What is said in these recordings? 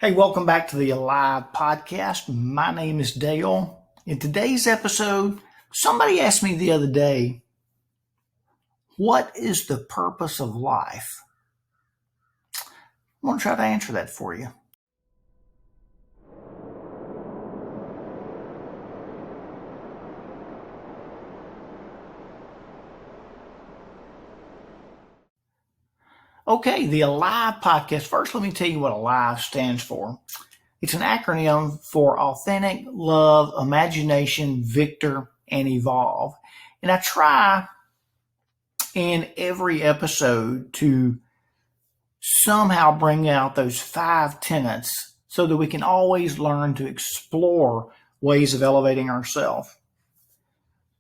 Hey, welcome back to the Alive podcast. My name is Dale. In today's episode, somebody asked me the other day, what is the purpose of life? I'm going to try to answer that for you. Okay, the Alive podcast. First, let me tell you what Alive stands for. It's an acronym for Authentic, Love, Imagination, Victor, and Evolve. And I try in every episode to somehow bring out those 5 tenets so that we can always learn to explore ways of elevating ourselves.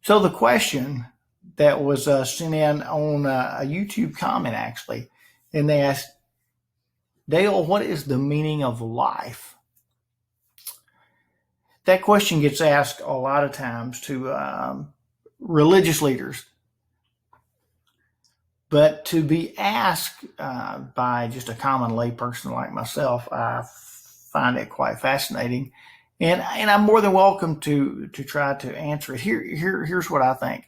So the question that was sent in on a YouTube comment, actually, and they asked, Dale, what is the meaning of life? That question gets asked a lot of times to religious leaders. But to be asked by just a common layperson like myself, I find it quite fascinating. And I'm more than welcome to try to answer it. Here's what I think.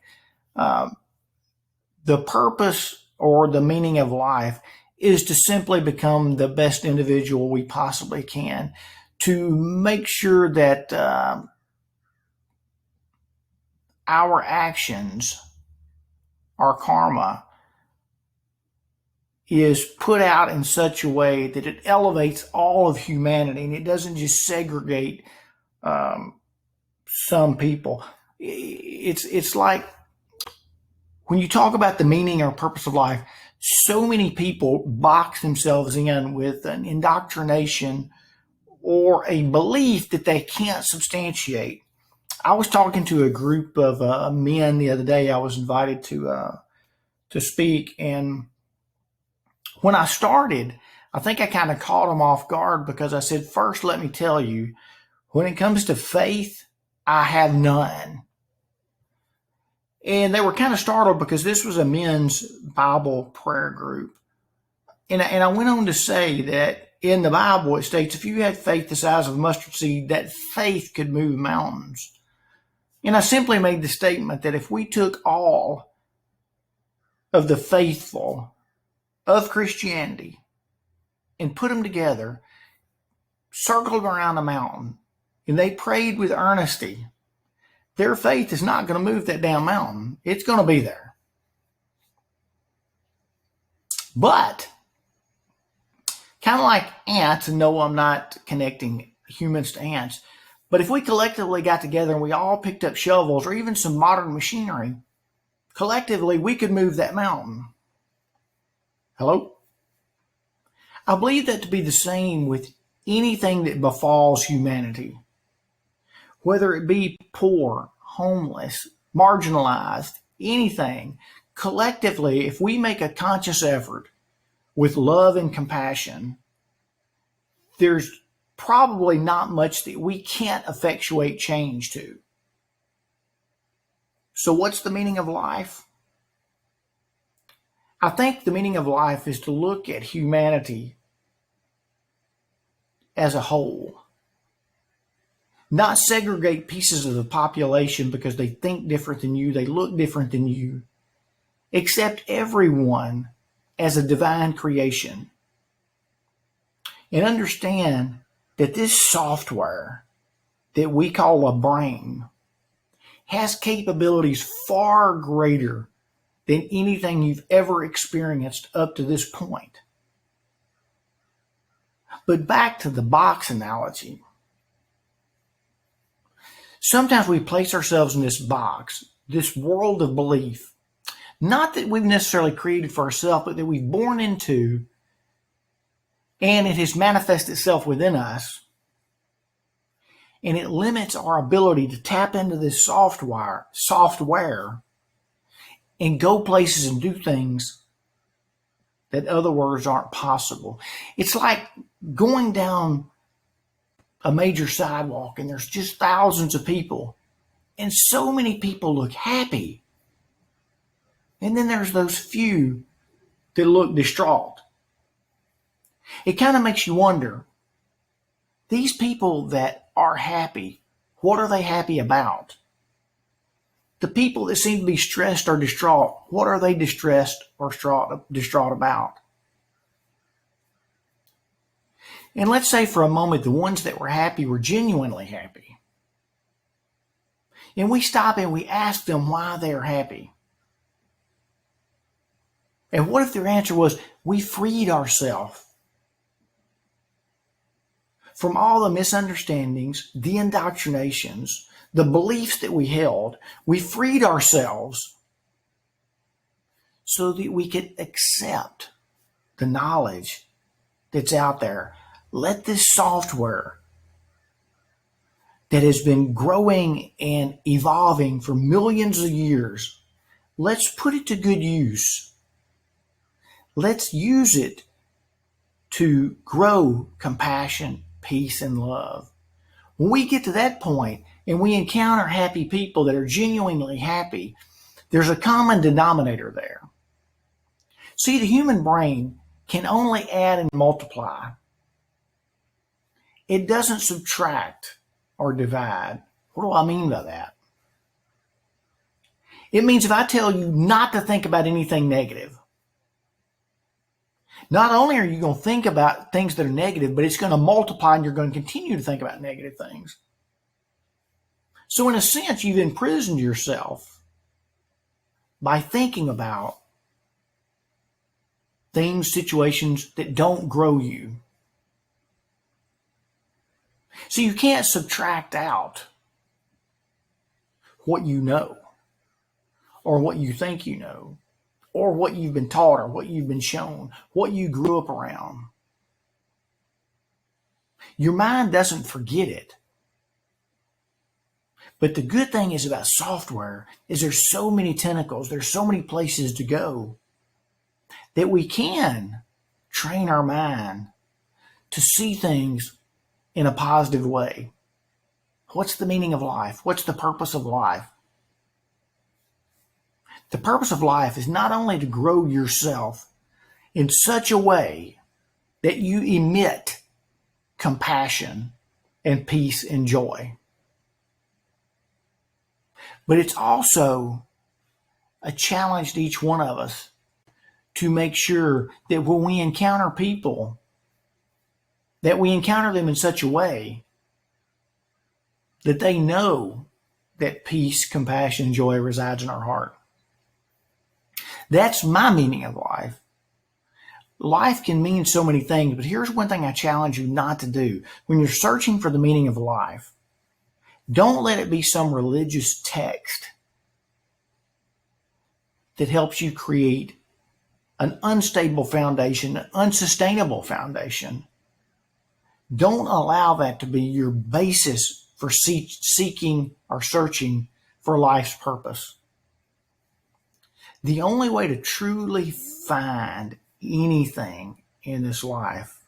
The purpose or the meaning of life is to simply become the best individual we possibly can, to make sure that our actions, our karma, is put out in such a way that it elevates all of humanity and it doesn't just segregate some people. It's like when you talk about the meaning or purpose of life, so many people box themselves in with an indoctrination or a belief that they can't substantiate. I was talking to a group of men the other day. I was invited to speak, and when I started, I think I kind of caught them off guard because I said, first, let me tell you, when it comes to faith, I have none. And they were kind of startled because this was a men's Bible prayer group. And I went on to say that in the Bible, it states if you had faith the size of a mustard seed, that faith could move mountains. And I simply made the statement that if we took all of the faithful of Christianity and put them together, circled around a mountain, and they prayed with earnesty, their faith is not going to move that damn mountain. It's going to be there. But kind of like ants, and no, I'm not connecting humans to ants, but if we collectively got together and we all picked up shovels or even some modern machinery, collectively we could move that mountain. Hello? I believe that to be the same with anything that befalls humanity, whether it be poor, homeless, marginalized, anything. Collectively, if we make a conscious effort with love and compassion, there's probably not much that we can't effectuate change to. So what's the meaning of life? I think the meaning of life is to look at humanity as a whole. Not segregate pieces of the population because they think different than you, they look different than you. Accept everyone as a divine creation. And understand that this software that we call a brain has capabilities far greater than anything you've ever experienced up to this point. But back to the box analogy. Sometimes we place ourselves in this box, this world of belief, not that we've necessarily created for ourselves, but that we've born into, and it has manifested itself within us. And it limits our ability to tap into this software and go places and do things that otherwise aren't possible. It's like going down a major sidewalk and there's just thousands of people, and so many people look happy. And then there's those few that look distraught. It kind of makes you wonder, These people that are happy, what are they happy about? The people that seem to be stressed or distraught, what are they distressed or distraught about? And let's say for a moment the ones that were happy were genuinely happy. And we stop and we ask them why they are happy. And what if their answer was, we freed ourselves from all the misunderstandings, the indoctrinations, the beliefs that we held. We freed ourselves so that we could accept the knowledge that's out there. Let this software that has been growing and evolving for millions of years, let's put it to good use. Let's use it to grow compassion, peace, and love. When we get to that point and we encounter happy people that are genuinely happy, there's a common denominator there. See, the human brain can only add and multiply. It doesn't subtract or divide. What do I mean by that? It means if I tell you not to think about anything negative, not only are you going to think about things that are negative, but it's going to multiply and you're going to continue to think about negative things. So in a sense, you've imprisoned yourself by thinking about things, situations that don't grow you. So you can't subtract out what you know or what you think you know or what you've been taught or what you've been shown, what you grew up around. Your mind doesn't forget it. But the good thing is about software is there's so many tentacles, there's so many places to go that we can train our mind to see things in a positive way. What's the meaning of life? What's the purpose of life? The purpose of life is not only to grow yourself in such a way that you emit compassion and peace and joy, but it's also a challenge to each one of us to make sure that when we encounter people, that we encounter them in such a way that they know that peace, compassion, joy resides in our heart. That's my meaning of life. Life can mean so many things, but here's one thing I challenge you not to do. When you're searching for the meaning of life, don't let it be some religious text that helps you create an unstable foundation, an unsustainable foundation. Don't allow that to be your basis for seeking or searching for life's purpose. The only way to truly find anything in this life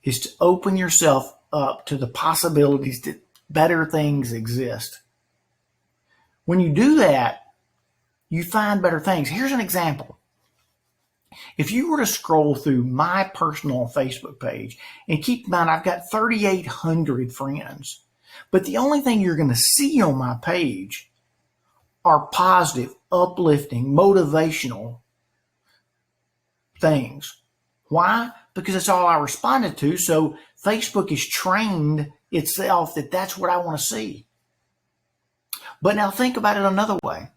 is to open yourself up to the possibilities that better things exist. When you do that, you find better things. Here's an example. If you were to scroll through my personal Facebook page, and keep in mind I've got 3,800 friends, but the only thing you're going to see on my page are positive, uplifting, motivational things. Why? Because that's all I responded to. So Facebook has trained itself that that's what I want to see. But now think about it another way.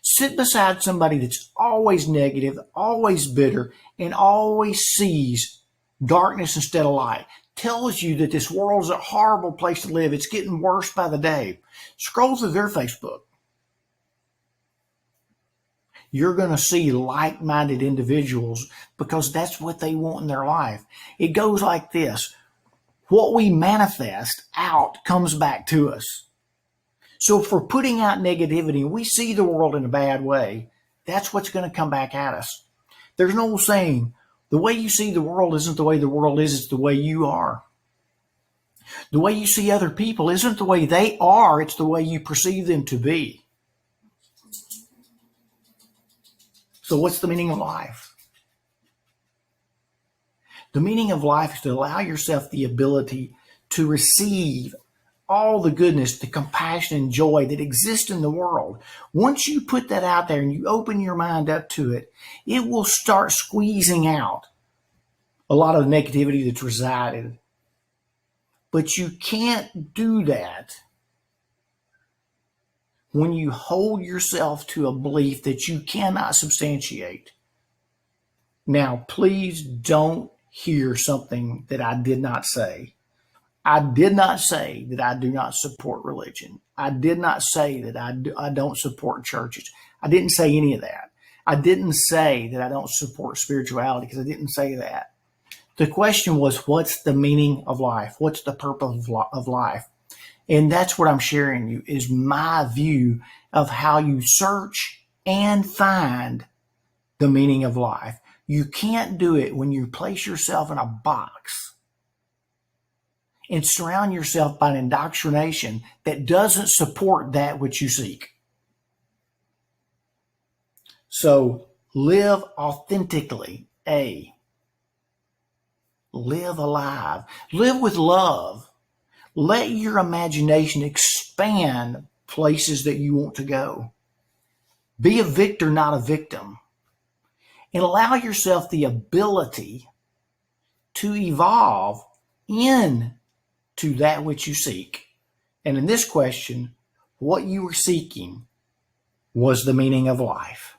Sit beside somebody that's always negative, always bitter, and always sees darkness instead of light. Tells you that this world is a horrible place to live. It's getting worse by the day. Scroll through their Facebook. You're going to see like-minded individuals because that's what they want in their life. It goes like this. What we manifest out comes back to us. So if we're putting out negativity and we see the world in a bad way, that's what's going to come back at us. There's an old saying, the way you see the world isn't the way the world is, it's the way you are. The way you see other people isn't the way they are, it's the way you perceive them to be. So what's the meaning of life? The meaning of life is to allow yourself the ability to receive all the goodness, the compassion and joy that exists in the world. Once you put that out there and you open your mind up to it, it will start squeezing out a lot of the negativity that's resided. But you can't do that when you hold yourself to a belief that you cannot substantiate. Now, please don't hear something that I did not say. I did not say that I do not support religion. I did not say that I don't support churches. I didn't say any of that. I didn't say that I don't support spirituality, because I didn't say that. The question was, what's the meaning of life? What's the purpose of life? And that's what I'm sharing you, is my view of how you search and find the meaning of life. You can't do it when you place yourself in a box and surround yourself by an indoctrination that doesn't support that which you seek. So live authentically. Live alive. Live with love. Let your imagination expand places that you want to go. Be a victor, not a victim. And allow yourself the ability to evolve into that which you seek. And in this question, what you were seeking was the meaning of life.